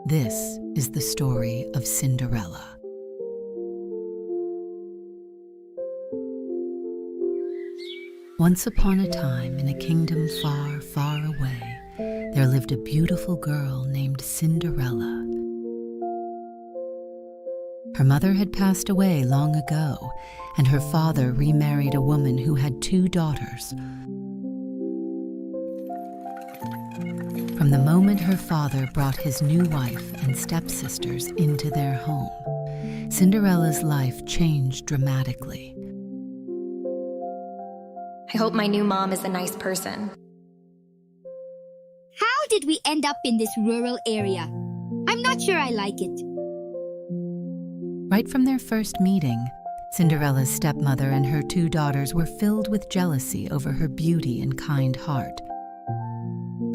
This is the story of Cinderella. Once upon a time, in a kingdom far, far away, there lived a beautiful girl named Cinderella. Her mother had passed away long ago, and her father remarried a woman who had 2 daughters. From the moment her father brought his new wife and stepsisters into their home, Cinderella's life changed dramatically. I hope my new mom is a nice person. How did we end up in this rural area? I'm not sure I like it. Right from their first meeting, Cinderella's stepmother and her 2 daughters were filled with jealousy over her beauty and kind heart.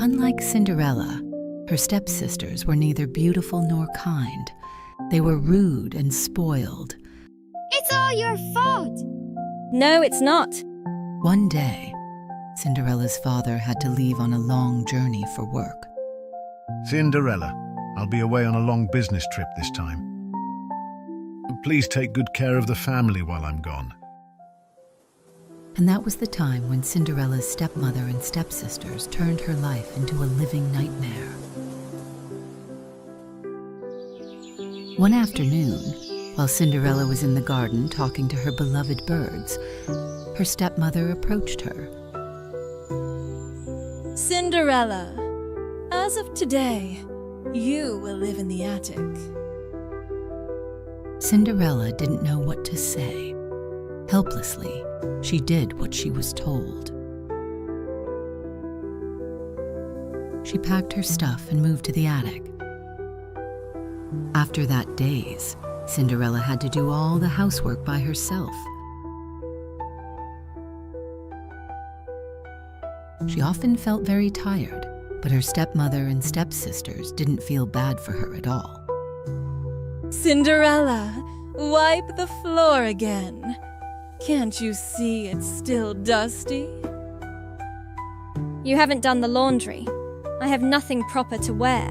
Unlike Cinderella, her stepsisters were neither beautiful nor kind. They were rude and spoiled. It's all your fault! No, it's not. One day, Cinderella's father had to leave on a long journey for work. Cinderella, I'll be away on a long business trip this time. Please take good care of the family while I'm gone. And that was the time when Cinderella's stepmother and stepsisters turned her life into a living nightmare. One afternoon, while Cinderella was in the garden talking to her beloved birds, her stepmother approached her. Cinderella, as of today, you will live in the attic. Cinderella didn't know what to say. Helplessly, she did what she was told. She packed her stuff and moved to the attic. After that days, Cinderella had to do all the housework by herself. She often felt very tired, but her stepmother and stepsisters didn't feel bad for her at all. Cinderella, wipe the floor again. Can't you see it's still dusty? You haven't done the laundry. I have nothing proper to wear.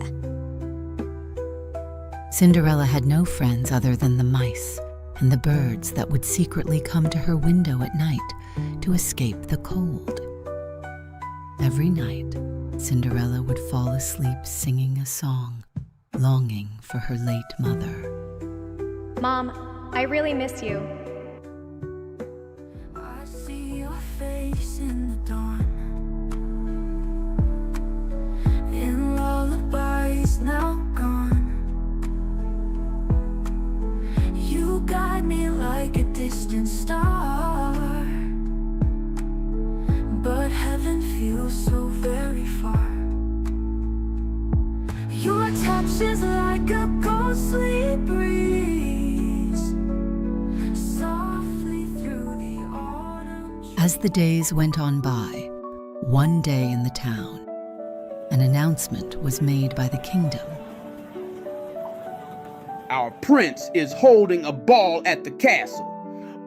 Cinderella had no friends other than the mice and the birds that would secretly come to her window at night to escape the cold. Every night, Cinderella would fall asleep singing a song, longing for her late mother. Mom, I really miss you. I see your face in the dawn, in lullabies now gone. You guide me like a distant star, but heaven feels so very far. Your touch is like a ghostly breeze, softly through the autumn. As the days went on by, one day in the town, an announcement was made by the kingdom. Our prince is holding a ball at the castle.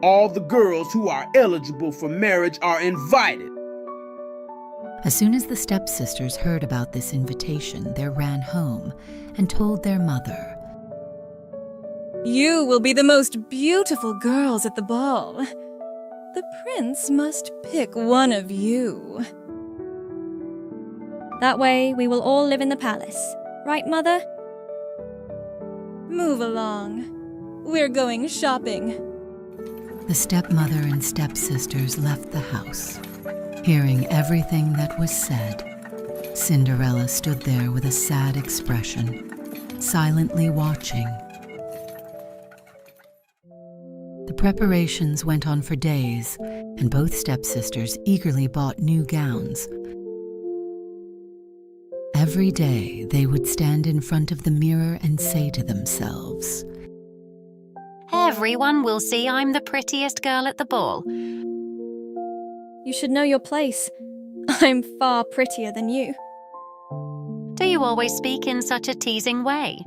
All the girls who are eligible for marriage are invited. As soon as the stepsisters heard about this invitation, they ran home and told their mother. You will be the most beautiful girls at the ball. The prince must pick one of you. That way we will all live in the palace. Right, Mother? Move along. We're going shopping. The stepmother and stepsisters left the house. Hearing everything that was said, Cinderella stood there with a sad expression, silently watching. The preparations went on for days, and both stepsisters eagerly bought new gowns. Every day, they would stand in front of the mirror and say to themselves, "Everyone will see I'm the prettiest girl at the ball." You should know your place. I'm far prettier than you. Do you always speak in such a teasing way?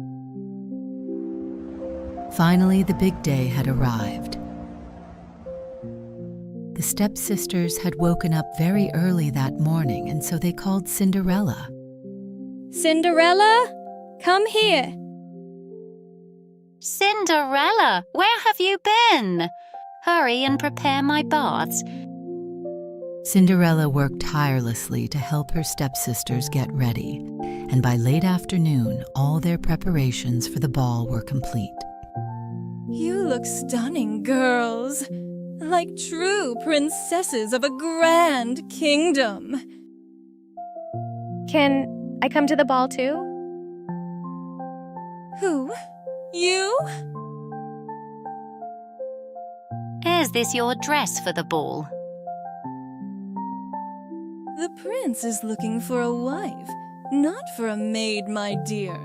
Finally, the big day had arrived. The stepsisters had woken up very early that morning, and so they called Cinderella. Cinderella, Come here. Cinderella, where have you been? Hurry and prepare my baths. Cinderella worked tirelessly to help her stepsisters get ready, and by late afternoon, all their preparations for the ball were complete. You look stunning, girls. Like true princesses of a grand kingdom. Can I come to the ball too? Who? You? Is this your dress for the ball? The prince is looking for a wife, not for a maid, my dear.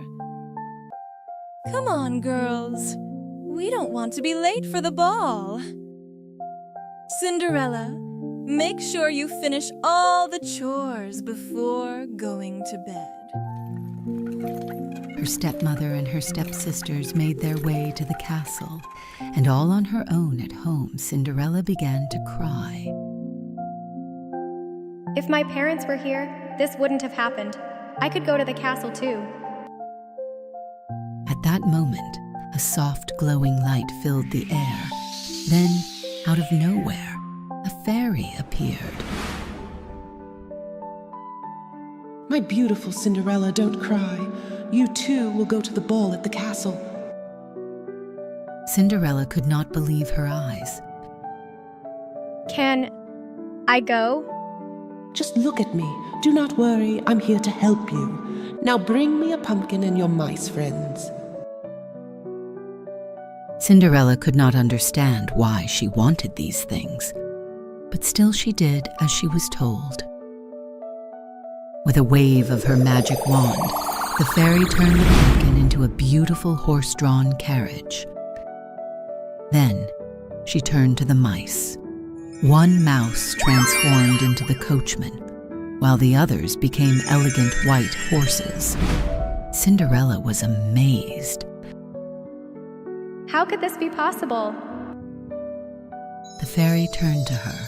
Come on, girls. We don't want to be late for the ball. Cinderella, make sure you finish all the chores before going to bed. Her stepmother and her stepsisters made their way to the castle, and all on her own at home, Cinderella began to cry. If my parents were here, this wouldn't have happened. I could go to the castle too. At that moment, a soft glowing light filled the air. Then, out of nowhere, a fairy appeared. My beautiful Cinderella, don't cry. You too will go to the ball at the castle. Cinderella could not believe her eyes. Can I go? Just look at me. Do not worry, I'm here to help you. Now bring me a pumpkin and your mice friends. Cinderella could not understand why she wanted these things, but still she did as she was told. With a wave of her magic wand, the fairy turned the pumpkin into a beautiful horse-drawn carriage. Then she turned to the mice. One mouse transformed into the coachman, while the others became elegant white horses. Cinderella was amazed. How could this be possible? The fairy turned to her.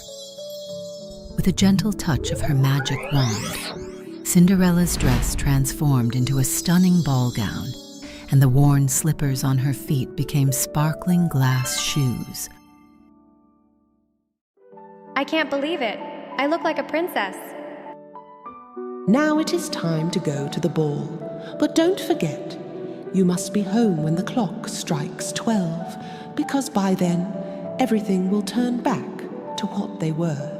With a gentle touch of her magic wand, Cinderella's dress transformed into a stunning ball gown, and the worn slippers on her feet became sparkling glass shoes. I can't believe it. I look like a princess. Now it is time to go to the ball. But don't forget, you must be home when the clock strikes 12, because by then, everything will turn back to what they were.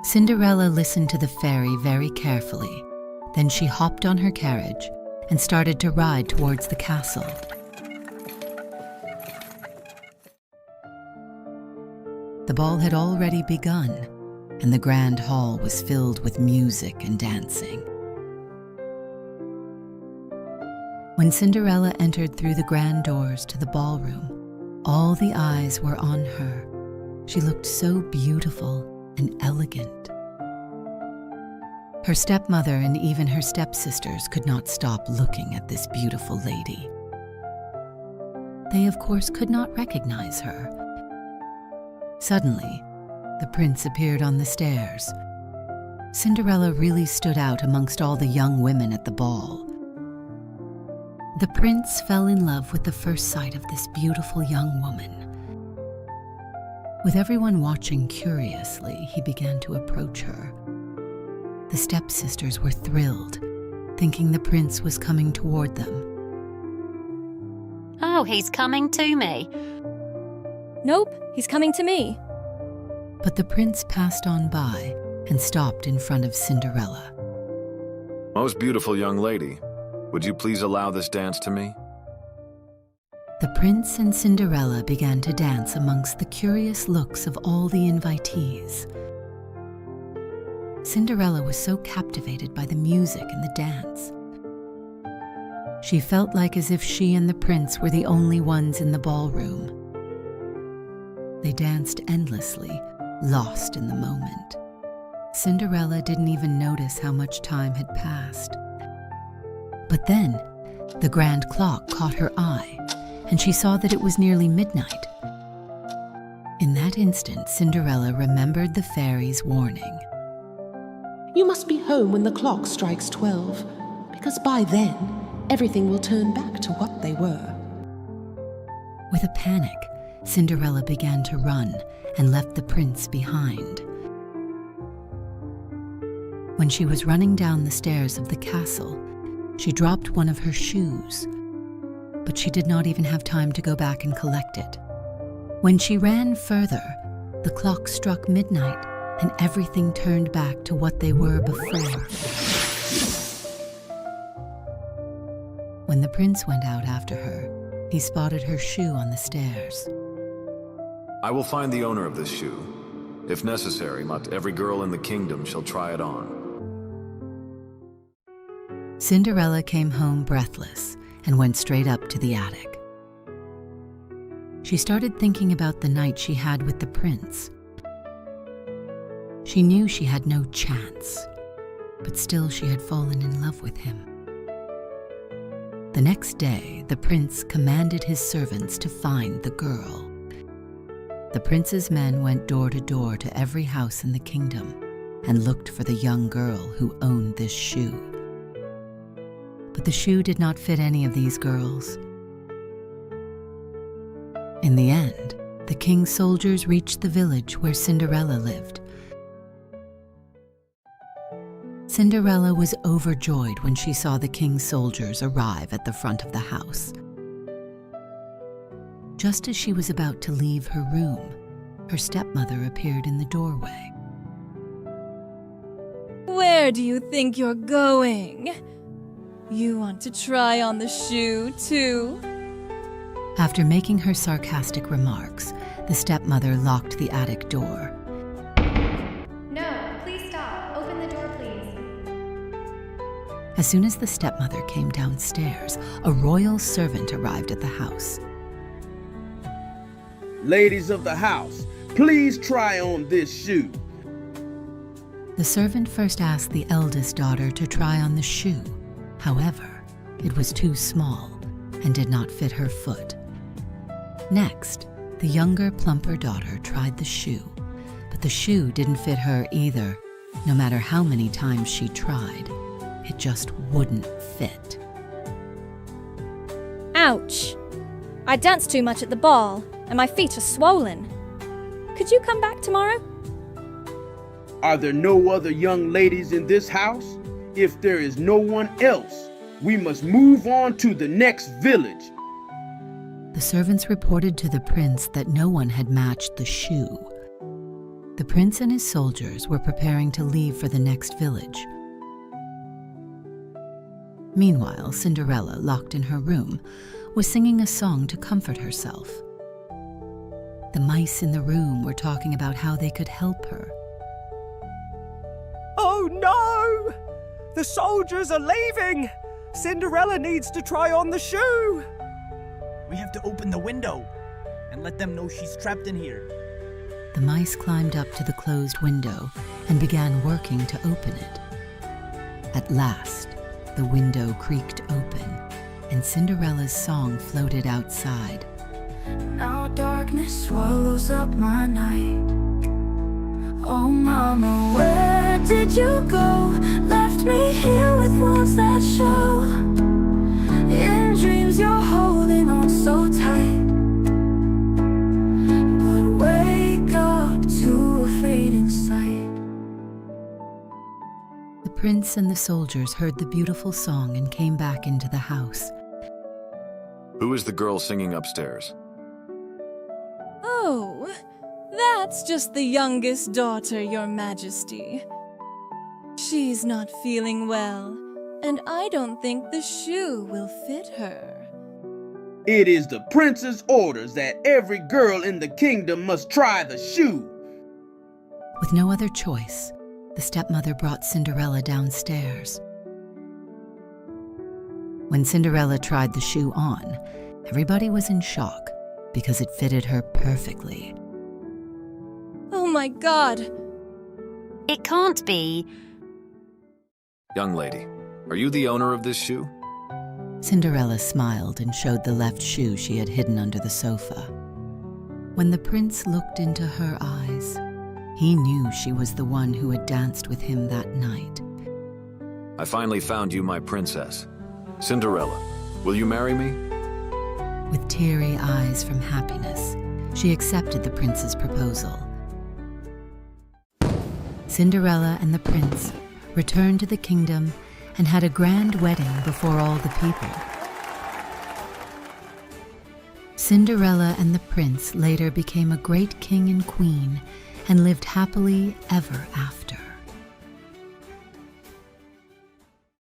Cinderella listened to the fairy very carefully. Then she hopped on her carriage and started to ride towards the castle. The ball had already begun, and the grand hall was filled with music and dancing. When Cinderella entered through the grand doors to the ballroom, all the eyes were on her. She looked so beautiful and elegant. Her stepmother and even her stepsisters could not stop looking at this beautiful lady. They, of course, could not recognize her. Suddenly, the prince appeared on the stairs. Cinderella really stood out amongst all the young women at the ball. The prince fell in love with the first sight of this beautiful young woman. With everyone watching curiously, he began to approach her. The stepsisters were thrilled, thinking the prince was coming toward them. Oh, he's coming to me. Nope, he's coming to me. But the prince passed on by and stopped in front of Cinderella. Most beautiful young lady, would you please allow this dance to me? The prince and Cinderella began to dance amongst the curious looks of all the invitees. Cinderella was so captivated by the music and the dance. She felt like as if she and the prince were the only ones in the ballroom. They danced endlessly, lost in the moment. Cinderella didn't even notice how much time had passed. But then, the grand clock caught her eye, and she saw that it was nearly midnight. In that instant, Cinderella remembered the fairy's warning. You must be home when the clock strikes 12, because by then, everything will turn back to what they were. With a panic, Cinderella began to run and left the prince behind. When she was running down the stairs of the castle, she dropped one of her shoes, but she did not even have time to go back and collect it. When she ran further, the clock struck midnight and everything turned back to what they were before. When the prince went out after her, he spotted her shoe on the stairs. I will find the owner of this shoe. If necessary, not every girl in the kingdom shall try it on. Cinderella came home breathless and went straight up to the attic. She started thinking about the night she had with the prince. She knew she had no chance, but still she had fallen in love with him. The next day, the prince commanded his servants to find the girl. The prince's men went door to door to every house in the kingdom and looked for the young girl who owned this shoe. But the shoe did not fit any of these girls. In the end, the king's soldiers reached the village where Cinderella lived. Cinderella was overjoyed when she saw the king's soldiers arrive at the front of the house. Just as she was about to leave her room, her stepmother appeared in the doorway. Where do you think you're going? You want to try on the shoe, too? After making her sarcastic remarks, the stepmother locked the attic door. No, please stop. Open the door, please. As soon as the stepmother came downstairs, a royal servant arrived at the house. Ladies of the house, please try on this shoe. The servant first asked the eldest daughter to try on the shoe. However, it was too small and did not fit her foot. Next, the younger, plumper daughter tried the shoe, but the shoe didn't fit her either. No matter how many times she tried, it just wouldn't fit. Ouch! I danced too much at the ball, and my feet are swollen. Could you come back tomorrow? Are there no other young ladies in this house? If there is no one else, we must move on to the next village. The servants reported to the prince that no one had matched the shoe. The prince and his soldiers were preparing to leave for the next village. Meanwhile, Cinderella, locked in her room, was singing a song to comfort herself. The mice in the room were talking about how they could help her. Oh no! The soldiers are leaving! Cinderella needs to try on the shoe! We have to open the window and let them know she's trapped in here. The mice climbed up to the closed window and began working to open it. At last, the window creaked open and Cinderella's song floated outside. Now darkness swallows up my night. Oh mama, where did you go? Left me here with walls that show. In dreams you're holding on so tight, but wake up to a fading sight. The prince and the soldiers heard the beautiful song and came back into the house. Who is the girl singing upstairs? Oh, that's just the youngest daughter, Your Majesty. She's not feeling well, and I don't think the shoe will fit her. It is the prince's orders that every girl in the kingdom must try the shoe. With no other choice, the stepmother brought Cinderella downstairs. When Cinderella tried the shoe on, everybody was in shock because it fitted her perfectly. Oh my God! It can't be. Young lady, are you the owner of this shoe? Cinderella smiled and showed the left shoe she had hidden under the sofa. When the prince looked into her eyes, he knew she was the one who had danced with him that night. I finally found you, my princess. Cinderella, will you marry me? With teary eyes from happiness, she accepted the prince's proposal. Cinderella and the prince returned to the kingdom and had a grand wedding before all the people. Cinderella and the prince later became a great king and queen and lived happily ever after.